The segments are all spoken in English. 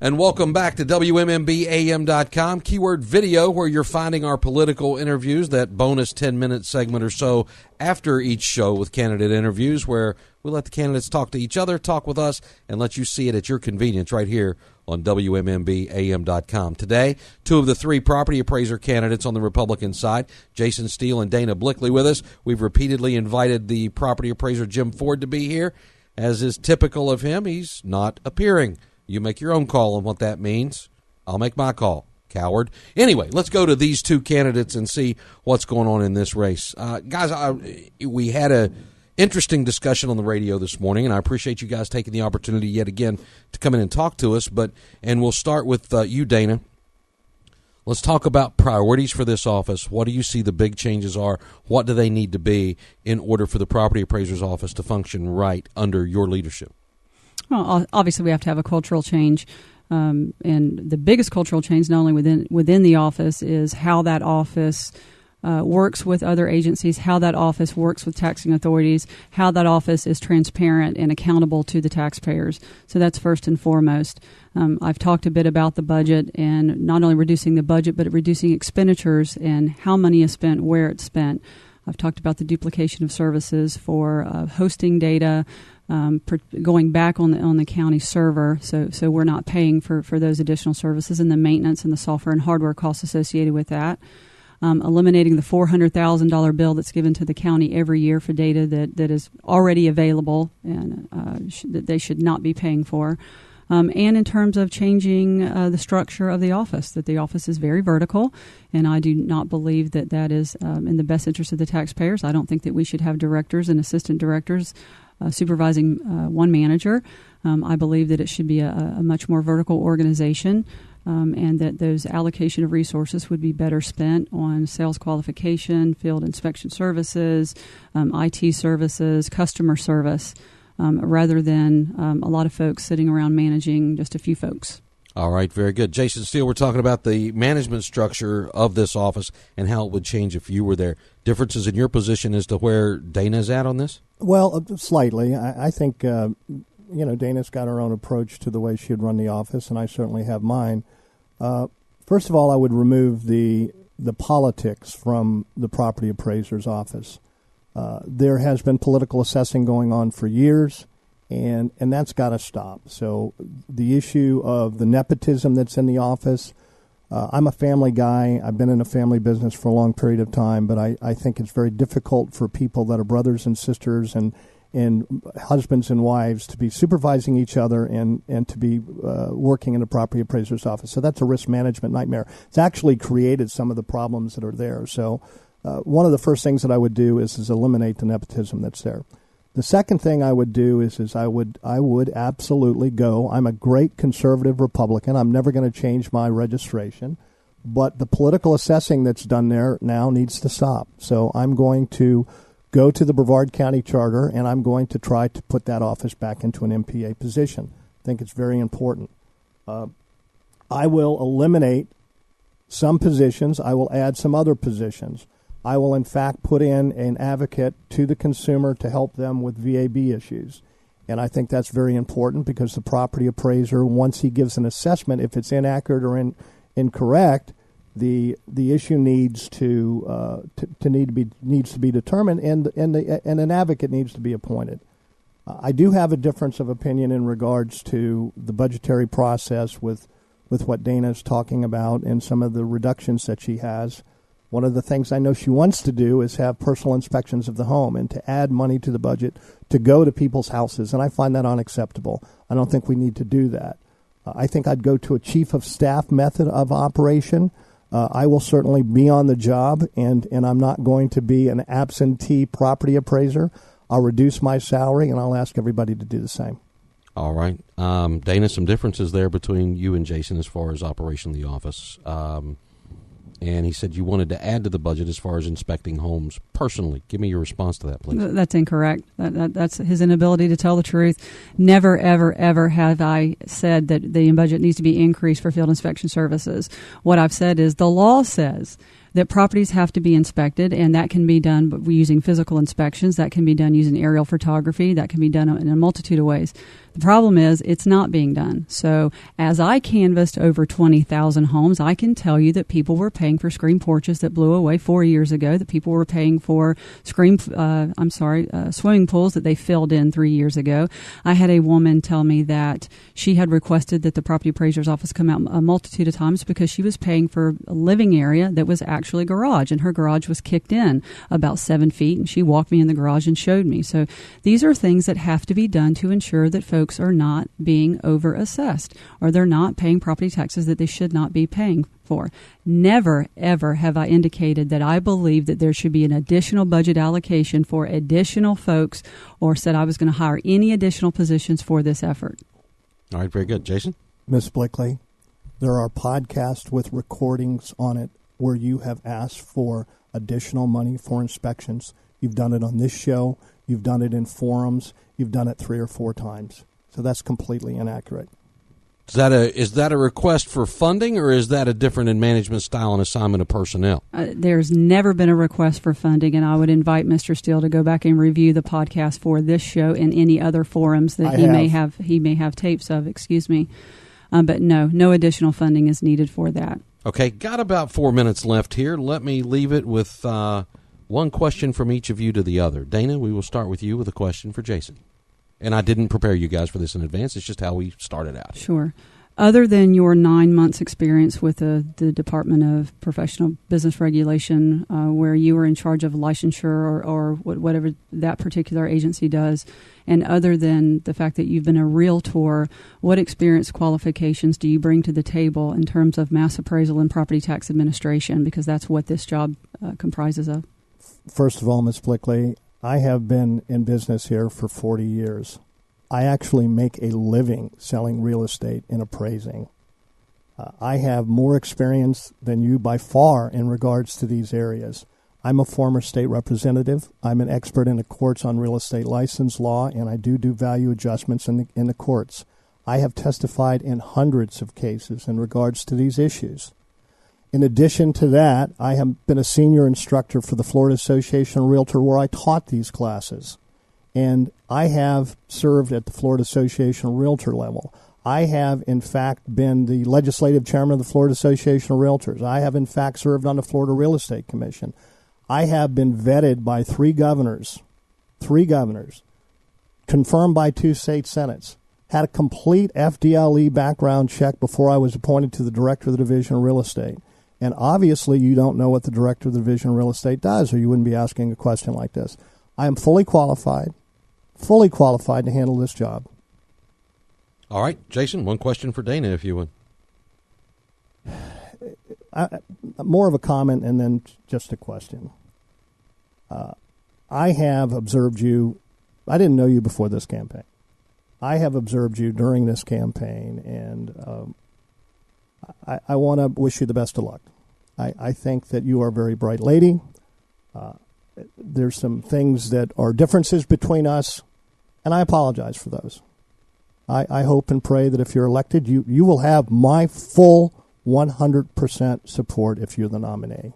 And welcome back to WMMBAM.com, keyword video, where you're finding our political interviews, that bonus 10-minute segment or so after each show with candidate interviews, where we let the candidates talk to each other, talk with us, and let you see it at your convenience right here on WMMBAM.com. Today, two of the three property appraiser candidates on the Republican side, Jason Steele and Dana Blickley, with us. We've repeatedly invited the property appraiser Jim Ford to be here. As is typical of him, he's not appearing. You make your own call on what that means. I'll make my call, coward. Anyway, let's go to these two candidates and see what's going on in this race. Guys, we had a interesting discussion on the radio this morning, and I appreciate you guys taking the opportunity yet again to come in and talk to us. And we'll start with you, Dana. Let's talk about priorities for this office. What do you see the big changes are? What do they need to be in order for the property appraiser's office to function right under your leadership? Well, obviously we have to have a cultural change, and the biggest cultural change, not only within the office, is how that office works with other agencies, how that office works with taxing authorities, how that office is transparent and accountable to the taxpayers. So that's first and foremost. I've talked a bit about the budget, and not only reducing the budget, but reducing expenditures and how money is spent, where it's spent. I've talked about the duplication of services for hosting data, going back on the county server, so we're not paying for those additional services, and the maintenance and the software and hardware costs associated with that. Eliminating the $400,000 bill that's given to the county every year for data that is already available and that they should not be paying for. And in terms of changing the structure of the office, that the office is very vertical, and I do not believe that is in the best interest of the taxpayers. I don't think that we should have directors and assistant directors supervising one manager. I believe that it should be a much more vertical organization, and that those allocation of resources would be better spent on sales qualification, field inspection services, IT services, customer service, rather than a lot of folks sitting around managing just a few folks. All right, very good. Jason Steele, we're talking about the management structure of this office and how it would change if you were there. Differences in your position as to where Dana's at on this? Well, slightly. I think, Dana's got her own approach to the way she'd run the office, and I certainly have mine. First of all, I would remove the politics from the property appraiser's office. There has been political assessing going on for years, and that's got to stop. So the issue of the nepotism that's in the office, I'm a family guy. I've been in a family business for a long period of time, but I think it's very difficult for people that are brothers and sisters and husbands and wives to be supervising each other and to be working in a property appraiser's office. So that's a risk management nightmare. It's actually created some of the problems that are there. So one of the first things that I would do is eliminate the nepotism that's there. The second thing I would do is I would absolutely go. I'm a great conservative Republican. I'm never going to change my registration. But the political assessing that's done there now needs to stop. So I'm going to go to the Brevard County Charter, and I'm going to try to put that office back into an MPA position. I think it's very important. I will eliminate some positions. I will add some other positions. I will, in fact, put in an advocate to the consumer to help them with VAB issues. And I think that's very important because the property appraiser, once he gives an assessment, if it's inaccurate or incorrect, the issue needs to be determined, and an advocate needs to be appointed. I do have a difference of opinion in regards to the budgetary process with what Dana is talking about and some of the reductions that she has. One of the things I know she wants to do is have personal inspections of the home and to add money to the budget to go to people's houses, and I find that unacceptable. I don't think we need to do that. I think I'd go to a chief of staff method of operation. I will certainly be on the job, and I'm not going to be an absentee property appraiser. I'll reduce my salary, and I'll ask everybody to do the same. All right. Dana, some differences there between you and Jason as far as operation of the office. And he said you wanted to add to the budget as far as inspecting homes personally. Give me your response to that, please. That's incorrect. That's his inability to tell the truth. Never, ever, ever have I said that the budget needs to be increased for field inspection services. What I've said is the law says that properties have to be inspected, and that can be done using physical inspections. That can be done using aerial photography. That can be done in a multitude of ways. The problem is it's not being done. So as I canvassed over 20,000 homes, I can tell you that people were paying for screen porches that blew away 4 years ago, that people were paying for swimming pools that they filled in 3 years ago. I had a woman tell me that she had requested that the property appraiser's office come out a multitude of times because she was paying for a living area that was actually garage, and her garage was kicked in about 7 feet, and she walked me in the garage and showed me. So these are things that have to be done to ensure that folks are not being overassessed, or they're not paying property taxes that they should not be paying for. Never, ever have I indicated that I believe that there should be an additional budget allocation for additional folks, or said I was going to hire any additional positions for this effort. All right, very good. Jason? Ms. Blickley, there are podcasts with recordings on it where you have asked for additional money for inspections. You've done it on this show. You've done it in forums. You've done it 3 or 4 times. So that's completely inaccurate. Is that a request for funding, or is that a different in management style and assignment of personnel? There's never been a request for funding, and I would invite Mr. Steele to go back and review the podcast for this show and any other forums that he may have tapes of. Excuse me, but no additional funding is needed for that. Okay, got about 4 minutes left here. Let me leave it with one question from each of you to the other. Dana, we will start with you with a question for Jason. And I didn't prepare you guys for this in advance. It's just how we started out. Sure. Other than your 9 months experience with the Department of Professional Business Regulation, where you were in charge of licensure or whatever that particular agency does, and other than the fact that you've been a realtor, what experience qualifications do you bring to the table in terms of mass appraisal and property tax administration? Because that's what this job comprises of. First of all, Ms. Blickley, I have been in business here for 40 years. I actually make a living selling real estate and appraising. I have more experience than you by far in regards to these areas. I'm a former state representative. I'm an expert in the courts on real estate license law, and I do value adjustments in the courts. I have testified in hundreds of cases in regards to these issues. In addition to that, I have been a senior instructor for the Florida Association of Realtors, where I taught these classes. And I have served at the Florida Association of Realtor level. I have, in fact, been the legislative chairman of the Florida Association of Realtors. I have, in fact, served on the Florida Real Estate Commission. I have been vetted by 3 governors, confirmed by 2 state senates, had a complete FDLE background check before I was appointed to the director of the Division of Real Estate. And obviously you don't know what the director of the Division of Real Estate does, or you wouldn't be asking a question like this. I am fully qualified to handle this job. All right, Jason, one question for Dana, if you would. More of a comment and then just a question. I have observed you. I didn't know you before this campaign. I have observed you during this campaign, and I want to wish you the best of luck. I think that you are a very bright lady. There's some things that are differences between us, and I apologize for those. I hope and pray that if you're elected, you will have my full 100% support if you're the nominee.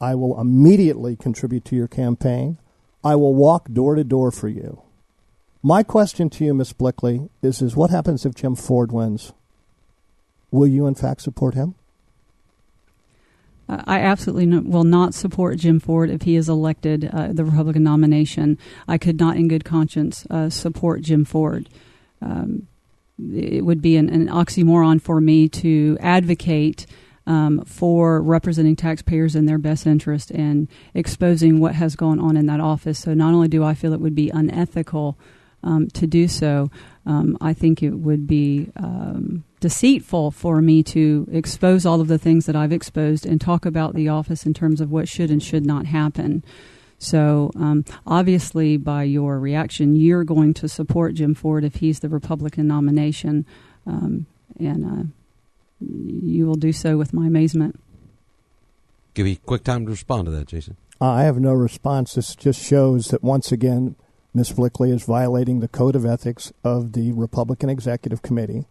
I will immediately contribute to your campaign. I will walk door to door for you. My question to you, Ms. Blickley, is what happens if Jim Ford wins? Will you, in fact, support him? I absolutely will not support Jim Ford if he is elected the Republican nomination. I could not in good conscience support Jim Ford. It would be an oxymoron for me to advocate for representing taxpayers in their best interest and exposing what has gone on in that office. So not only do I feel it would be unethical to do so, I think it would be deceitful for me to expose all of the things that I've exposed and talk about the office in terms of what should and should not happen. So obviously by your reaction, you're going to support Jim Ford if he's the Republican nomination, and you will do so with my amazement. Give you a quick time to respond to that, Jason. I have no response. This just shows that, once again, Ms. Blickley is violating the code of ethics of the Republican Executive Committee,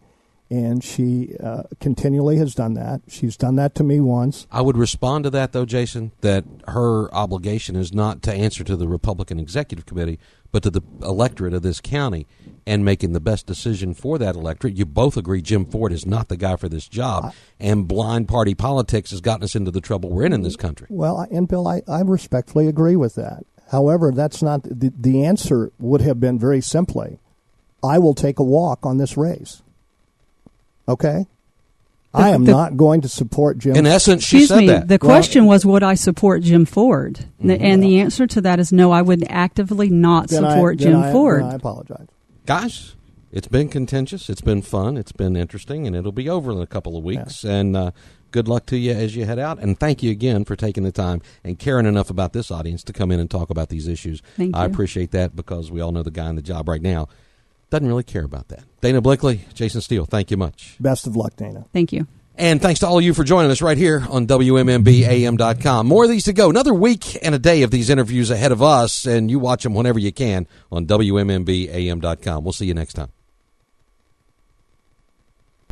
And she continually has done that. She's done that to me once. I would respond to that, though, Jason, that her obligation is not to answer to the Republican Executive Committee, but to the electorate of this county and making the best decision for that electorate. You both agree Jim Ford is not the guy for this job, and blind party politics has gotten us into the trouble we're in this country. Well, and Bill, I respectfully agree with that. However, that's not the answer. Would have been very simply, I will take a walk on this race. Okay? I am not going to support Jim. In essence, she said that. The question was, would I support Jim Ford? And the answer to that is no, I would actively not support Jim Ford. I apologize. Guys, it's been contentious. It's been fun. It's been interesting, and it'll be over in a couple of weeks. Yeah. And good luck to you as you head out. And thank you again for taking the time and caring enough about this audience to come in and talk about these issues. Thank you. I appreciate that, because we all know the guy in the job right now doesn't really care about that. Dana Blickley, Jason Steele, thank you much. Best of luck, Dana. Thank you. And thanks to all of you for joining us right here on WMMBAM.com. More of these to go. Another week and a day of these interviews ahead of us, and you watch them whenever you can on WMMBAM.com. We'll see you next time.